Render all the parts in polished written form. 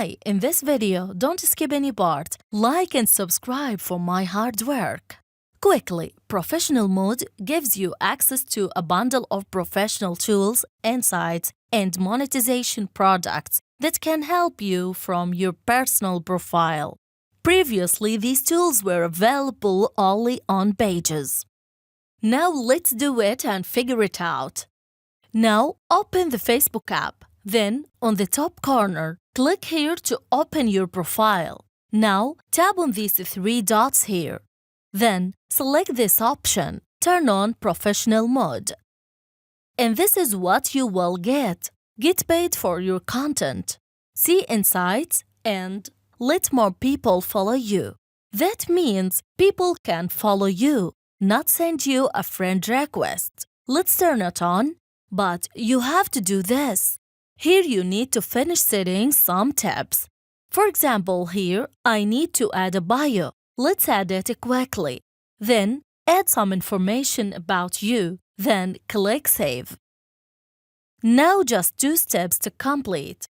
Hi, in this video, don't skip any part. Like and subscribe for my hard work. Quickly, Professional Mode gives you access to a bundle of professional tools, insights, and monetization products that can help you from your personal profile. Previously, these tools were available only on Pages. Now let's do it and figure it out. Now open the Facebook app. Then, on the top corner, click here to open your profile. Now, tap on these three dots here. Then, select this option, Turn on Professional Mode. And this is what you will get. Get paid for your content. See insights and let more people follow you. That means people can follow you, not send you a friend request. Let's turn it on. But you have to do this. Here you need to finish setting some tabs. For example, here I need to add a bio. Let's add it quickly. Then add some information about you. Then click Save. Now just 2 steps to complete.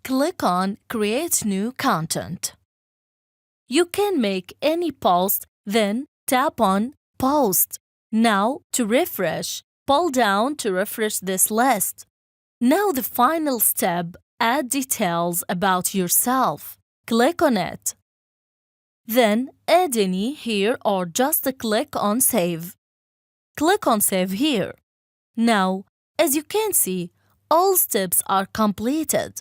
Click on Create New Content. You can make any post, then tap on Post. Now to refresh, pull down to refresh this list. Now the final step, add details about yourself. Click on it. Then add any here or just click on Save. Click on Save here. Now, as you can see, all steps are completed.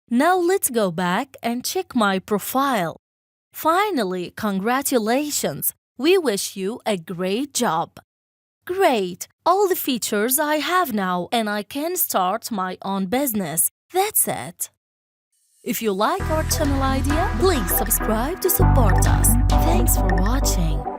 Now let's go back and check my profile. Finally, congratulations! We wish you a great job. Great! All the features I have now and I can start my own business. That's it. If you like our channel idea, please subscribe to support us. Thanks for watching.